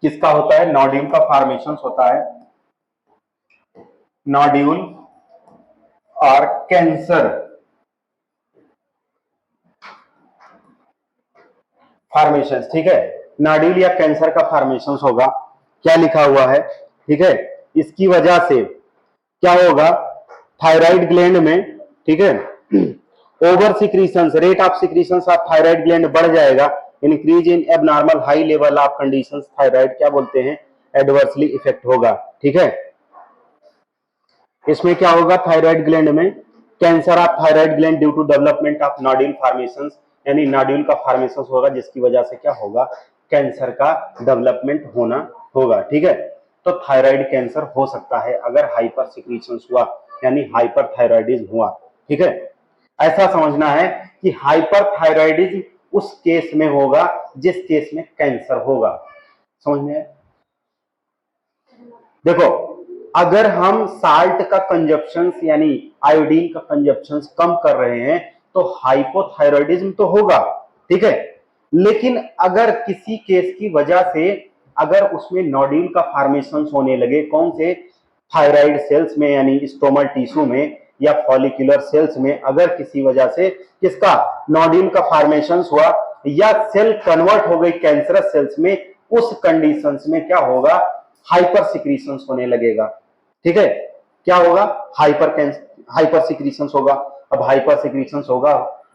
किसका होता है, नोड्यूल का फॉर्मेशन होता है, नोड्यूल और कैंसर फॉर्मेशन, ठीक है, नोड्यूल या कैंसर का फॉर्मेशन होगा। क्या लिखा हुआ है, ठीक है, इसकी वजह से क्या होगा, थायराइड ग्लैंड में, ठीक है, over secretion, rate of secretion of thyroid gland बढ़ जाएगा। Increase in abnormal high level of conditions thyroid क्या बोलते हैं, एडवर्सली इफेक्ट होगा, ठीक है। इसमें क्या होगा, थायराइड ग्लैंड में cancer of thyroid gland due to development of nodule formation, यानी नोड्यूल का फॉर्मेशन होगा, जिसकी वजह से क्या होगा, कैंसर का डेवलपमेंट होना होगा, ठीक है। तो थायराइड कैंसर हो सकता है अगर हाइपर सिक्रीशन हुआ, यानी हाइपरथायराइडिज्म हुआ, ठीक है। ऐसा समझना है कि हाइपरथायराइडिज्म उस केस में होगा जिस केस में कैंसर होगा। समझ में? देखो, अगर हम साल्ट का कंजप्शन यानी आयोडीन का कंजप्शन कम कर रहे हैं तो हाइपोथायराइडिज्म तो होगा, ठीक है। लेकिन अगर किसी केस की वजह से अगर उसमें नोड्यूल का फॉर्मेशन होने लगे, कौन से, थायराइड सेल्स में यानी स्टोमल टिश्यू में या फॉलिकुलर सेल्स में, अगर किसी वजह से किसका नोड्यूल का फॉर्मेशन हुआ या सेल कन्वर्ट हो गई कैंसरस सेल्स में, उस कंडीशंस में क्या होगा, हाइपर सिक्रीशन होने लगेगा, ठीक है। क्या होगा, हाइपर सिक्रीशन होगा। अब हाइपर सिक्रीशन होगा,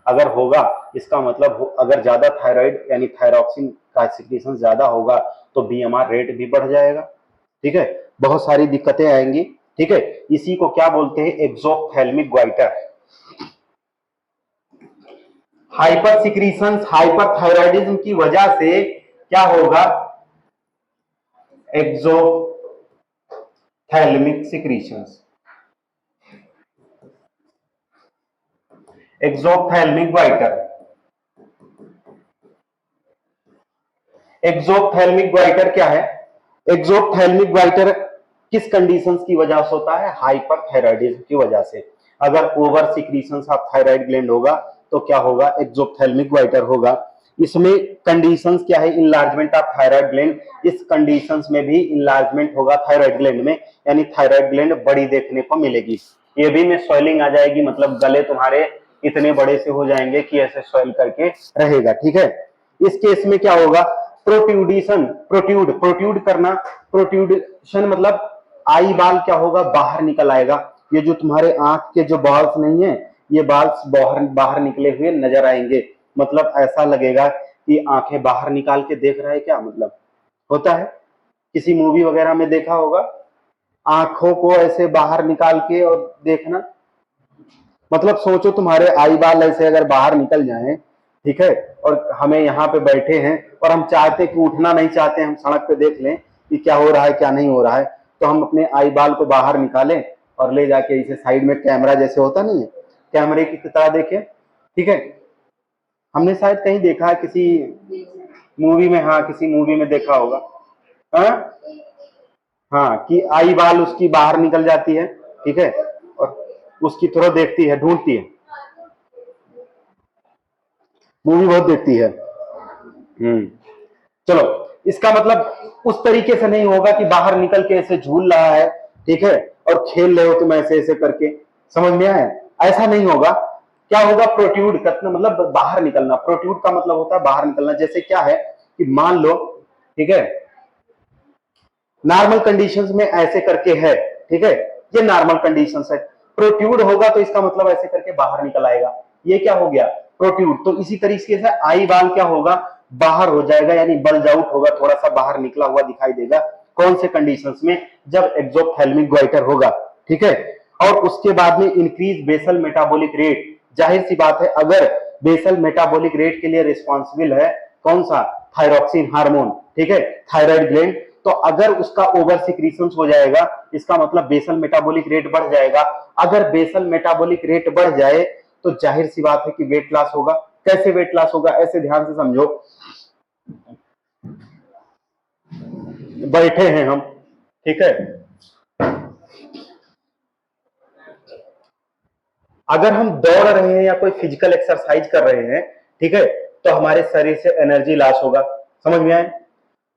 अगर होगा इसका मतलब अगर ज्यादा थायराइड यानी थायरॉक्सिन का सिक्रीशन ज्यादा होगा तो बीएमआर रेट भी बढ़ जाएगा, ठीक है, बहुत सारी दिक्कतें आएंगी, ठीक है। इसी को क्या बोलते हैं, एक्सोप्थेल्मिक ग्वाइटर। हाइपर सिक्रीशन, हाइपरथायराइडिज्म की वजह से क्या होगा, एक्सोथैलेमिक सिक्रीशंस, एक्सोथैलेमिक ग्वाइटर। एक्सोथैलेमिक ग्वाइटर क्या है, एक्सोथैलेमिक ग्वाइटर किस कंडीशंस की वजह से होता है, हाइपरथायराइडिज्म की वजह से। अगर over secretions of thyroid gland होगा तो क्या होगा, एक्सोथैलेमिक ग्वाइटर होगा। इसमें कंडीशंस क्या है, इनलार्जमेंट ऑफ थायराइड ग्लैंड, इस कंडीशंस में भी इनलार्जमेंट होगा थायराइड ग्लैंड में, यानी थायराइड ग्लैंड बड़ी देखने को मिलेगी। ये भी में स्वेलिंग आ जाएगी, मतलब गले तुम्हारे इतने बड़े से हो जाएंगे कि ऐसे स्वेल करके रहेगा, ठीक है। इस केस में क्या होगा, प्रोट्यूडिशन, प्रोट्यूड करना, प्रोट्यूडिशन मतलब आई बाल क्या होगा, बाहर निकल आएगा। ये जो तुम्हारे आंख के जो बाल्स नहीं है, ये बाल्स बाहर बाहर निकले हुए नजर आएंगे, मतलब ऐसा लगेगा कि आंखें बाहर निकाल के देख रहा है, क्या मतलब होता है, किसी मूवी वगैरह में देखा होगा, आंखों को ऐसे बाहर निकाल के और देखना, मतलब सोचो तुम्हारे आई बाल ऐसे अगर बाहर निकल जाएं, ठीक है, और हमें यहाँ पे बैठे हैं और हम चाहते कि उठना नहीं चाहते, हम सड़क पे देख लें कि क्या हो रहा है क्या नहीं हो रहा है, तो हम अपने आई बाल को बाहर निकालें और ले जाके इसे साइड में, कैमरा जैसे होता नहीं है, कैमरे की तरह देखें, ठीक है। हमने शायद कहीं देखा है किसी मूवी में, हाँ किसी मूवी में देखा होगा, हाँ हाँ, कि आई बाल उसकी बाहर निकल जाती है, ठीक है, और उसकी तरह देखती है, ढूंढती है, मूवी बहुत देखती है। चलो, इसका मतलब उस तरीके से नहीं होगा कि बाहर निकल के ऐसे झूल रहा है, ठीक है, और खेल रहे हो तुम ऐसे ऐसे करके, समझ में आया। ऐसा नहीं होगा। क्या होगा, प्रोट्यूड करना मतलब बाहर निकलना, प्रोट्यूड का मतलब होता है बाहर निकलना। जैसे क्या है कि मान लो, ठीक है, नॉर्मल कंडीशंस में ऐसे करके है, ठीक है, ये नॉर्मल कंडीशंस है, प्रोट्यूड होगा तो इसका मतलब ऐसे करके बाहर निकल आएगा, ये क्या हो गया, प्रोट्यूड। तो इसी तरीके से आई बाल क्या होगा, बाहर हो जाएगा, यानी बल्ज आउट होगा, थोड़ा सा बाहर निकला हुआ दिखाई देगा। कौन से कंडीशंस में, जब एक्सोप्थेल्मिक ग्वाइटर होगा, ठीक है। और उसके बाद में इंक्रीज बेसल मेटाबॉलिक रेट, जाहिर सी बात है, अगर बेसल मेटाबॉलिक रेट के लिए रिस्पॉन्सिबल है कौन सा, थायरॉक्सिन हार्मोन, ठीक है, थायराइड ग्लैंड, तो अगर उसका ओवर सिक्रीशन हो जाएगा, इसका मतलब बेसल मेटाबॉलिक रेट बढ़ जाएगा। अगर बेसल मेटाबॉलिक रेट बढ़ जाए तो जाहिर सी बात है कि वेट लॉस होगा। कैसे वेट लॉस होगा, ऐसे ध्यान से समझो, बैठे हैं हम, ठीक है, अगर हम दौड़ रहे हैं या कोई फिजिकल एक्सरसाइज कर रहे हैं, ठीक है, तो हमारे शरीर से एनर्जी लॉस होगा, समझ में आए।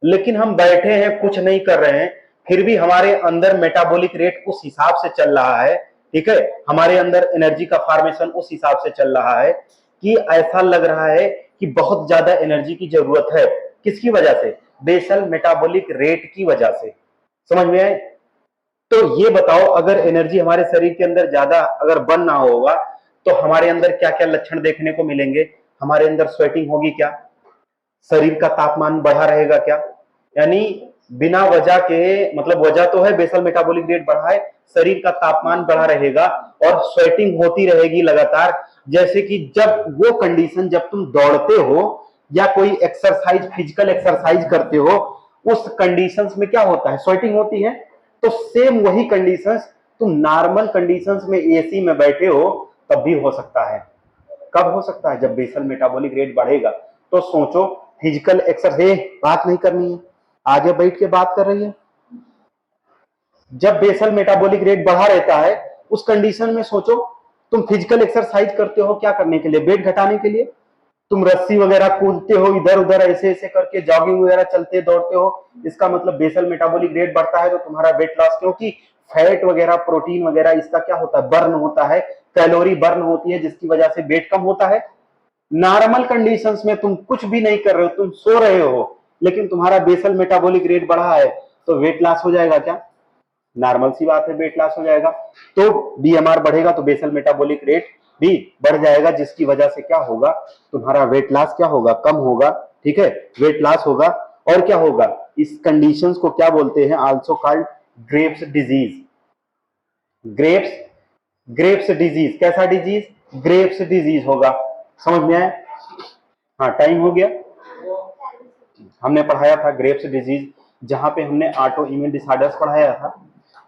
लेकिन हम बैठे हैं, कुछ नहीं कर रहे हैं, फिर भी हमारे अंदर मेटाबॉलिक रेट उस हिसाब से चल रहा है, ठीक है, हमारे अंदर एनर्जी का फॉर्मेशन उस हिसाब से चल रहा है कि ऐसा लग रहा है कि बहुत ज्यादा एनर्जी की जरूरत है। किसकी वजह से, बेसल मेटाबॉलिक रेट की वजह से, समझ में आए। तो ये बताओ, अगर एनर्जी हमारे शरीर के अंदर ज्यादा अगर बर्न ना होगा तो हमारे अंदर क्या क्या लक्षण देखने को मिलेंगे, हमारे अंदर स्वेटिंग होगी क्या, शरीर का तापमान बढ़ा रहेगा क्या, यानी बिना वजह के, मतलब वजह तो है बेसल मेटाबॉलिक रेट बढ़ा है, शरीर का तापमान बढ़ा रहेगा और स्वेटिंग होती रहेगी लगातार। जैसे कि जब वो कंडीशन, जब तुम दौड़ते हो या कोई एक्सरसाइज, फिजिकल एक्सरसाइज करते हो, उस कंडीशंस में क्या होता है, स्वेटिंग होती है। तो सेम वही कंडीशंस तुम नॉर्मल कंडीशंस में एसी में बैठे हो तब भी हो सकता है। कब हो सकता है, जब बेसल मेटाबॉलिक रेट बढ़ेगा। तो सोचो, फिजिकल एक्सरसाइज, बात नहीं करनी है, आगे बैठ के बात कर रही है। जब बेसल मेटाबॉलिक रेट बढ़ा रहता है उस कंडीशन में सोचो, तुम फिजिकल एक्सरसाइज करते हो क्या करने के लिए, वेट घटाने के लिए, तुम रस्सी वगैरह कूदते हो, इधर उधर ऐसे ऐसे करके जॉगिंग वगैरह चलते दौड़ते हो, इसका मतलब बेसल मेटाबॉलिक रेट बढ़ता है तो तुम्हारा वेट लॉस, क्योंकि फैट वगैरह, प्रोटीन वगैरह, इसका क्या होता है, बर्न होता है, कैलोरी बर्न होती है, जिसकी वजह से वेट कम होता है। नॉर्मल कंडीशंस में तुम कुछ भी नहीं कर रहे हो, तुम सो रहे हो, लेकिन तुम्हारा बेसल मेटाबॉलिक रेट बढ़ा है तो वेट लॉस हो जाएगा क्या, नॉर्मल सी बात है, वेट लॉस हो जाएगा। तो बीएमआर बढ़ेगा तो बेसल मेटाबॉलिक रेट भी बढ़ जाएगा, जिसकी वजह से क्या होगा, तुम्हारा वेट लॉस क्या होगा, कम होगा, ठीक है, वेट लॉस होगा। और क्या होगा, इस कंडीशंस को क्या बोलते हैं, also called Graves disease. Graves, Graves disease, कैसा डिजीज, ग्रेव्स डिजीज होगा, समझ में आया। हाँ, टाइम हो गया। हमने पढ़ाया था ग्रेव्स डिजीज, जहां पे हमने ऑटो इम्यून डिसऑर्डर्स पढ़ाया था।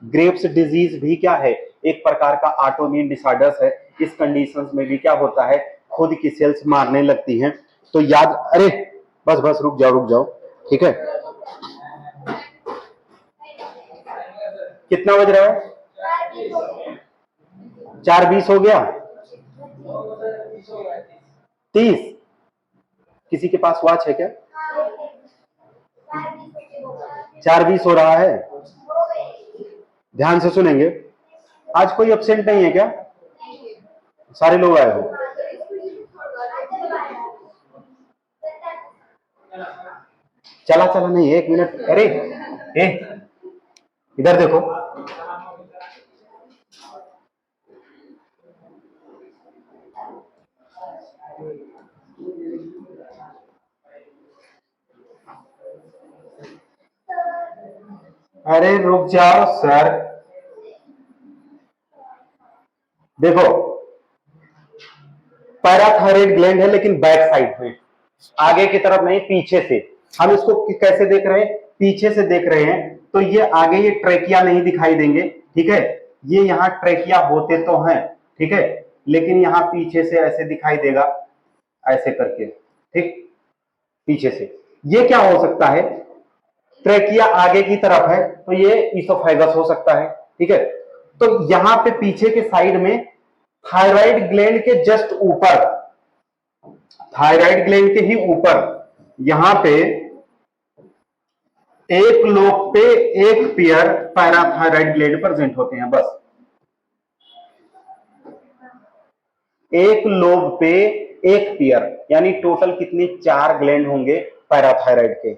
ग्रेव्स डिजीज भी क्या है, एक प्रकार का ऑटो इम्यून डिसऑर्डर्स है। इस कंडीशंस में भी क्या होता है, खुद की सेल्स मारने लगती हैं। तो याद, अरे बस बस, रुक जाओ रुक जाओ, ठीक है, कितना बज रहा है, 4:20 हो गया, 30, किसी के पास वॉच है क्या, 4:20 हो रहा है, ध्यान से सुनेंगे। आज कोई एब्सेंट नहीं है क्या, सारे लोग आए हो, चला चला नहीं, 1 मिनट, अरे ए, इधर देखो, अरे रुक जाओ सर, देखो, पैराथायराइड ग्लैंड है लेकिन बैक साइड में, आगे की तरफ नहीं, पीछे से। हम इसको कैसे देख रहे हैं, पीछे से देख रहे हैं, तो ये आगे ये ट्रेकिया नहीं दिखाई देंगे, ठीक है, ये यहाँ ट्रेकिया होते तो हैं, ठीक है, लेकिन यहाँ पीछे से ऐसे दिखाई देगा, ऐसे करके, ठीक, पीछे से। ये क्या हो सकता है, ट्रेकिया आगे की तरफ है तो ये इसोफेगस हो सकता है, ठीक है। तो यहां पे पीछे के साइड में थायराइड ग्लैंड के जस्ट ऊपर, थायराइड ग्लैंड के ही ऊपर, यहां पे एक लोब पे एक पेयर पैराथायराइड ग्लैंड प्रेजेंट होते हैं, बस। एक लोब पे एक पेयर, यानी टोटल कितने, 4 ग्लैंड होंगे पैराथायराइड के।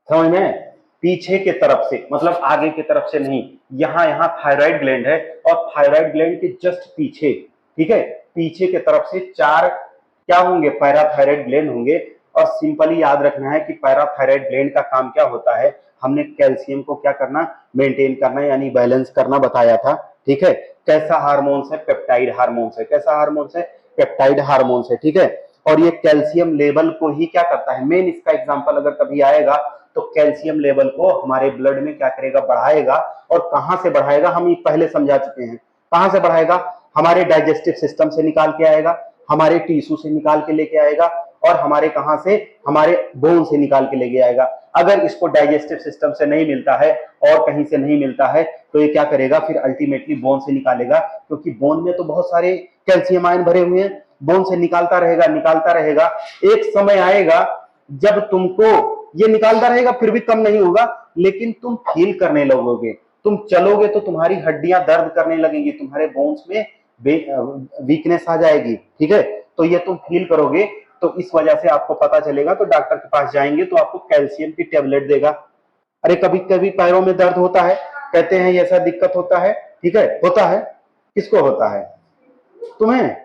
समझ में? पीछे के तरफ से, मतलब आगे की तरफ से नहीं, यहां थायराइड ग्लैंड है और थायराइड ग्लैंड के जस्ट पीछे, ठीक है, पीछे के तरफ से 4 क्या होंगे, पैराथायराइड ग्लैंड होंगे। और सिंपली याद रखना है कि पैराथायराइड ग्लैंड का काम क्या होता है, हमने कैल्शियम को क्या करना, मेंटेन करना, यानी बैलेंस करना बताया था। ठीक है, कैसा हार्मोन्स है, पेप्टाइड हार्मोन्स है। कैसा हार्मोन्स है, पेप्टाइड हार्मोन्स है। ठीक है, और ये कैल्शियम लेवल को ही क्या करता है, मेन इसका एग्जांपल अगर कभी आएगा तो कैल्शियम लेवल को हमारे ब्लड में क्या करेगा, बढ़ाएगा। और कहां से बढ़ाएगा, हम ये पहले समझा चुके हैं। कहां से बढ़ाएगा, हमारे डाइजेस्टिव सिस्टम से निकाल के आएगा, हमारे टिश्यू से निकाल के लेके आएगा, और हमारे कहां से, हमारे बोन से निकाल के लेके आएगा। अगर इसको डाइजेस्टिव सिस्टम से नहीं मिलता है और कहीं से नहीं मिलता है तो ये क्या करेगा, फिर अल्टीमेटली बोन से निकालेगा, क्योंकि बोन में तो बहुत सारे कैल्शियम आयन भरे हुए हैं। बोन से निकालता रहेगा, निकालता रहेगा। एक समय आएगा जब तुमको ये निकालता रहेगा फिर भी कम नहीं होगा, लेकिन तुम फील करने लगोगे, तुम चलोगे तो तुम्हारी हड्डियां दर्द करने लगेंगी, तुम्हारे बोन्स में वीकनेस आ जाएगी। ठीक है, तो ये तुम फील करोगे, तो इस वजह से आपको पता चलेगा, तो डॉक्टर के पास जाएंगे तो आपको कैल्शियम की टेबलेट देगा। अरे कभी कभी पैरों में दर्द होता है, कहते हैं ऐसा दिक्कत होता है। ठीक है, होता है, किसको होता है, तुम्हें?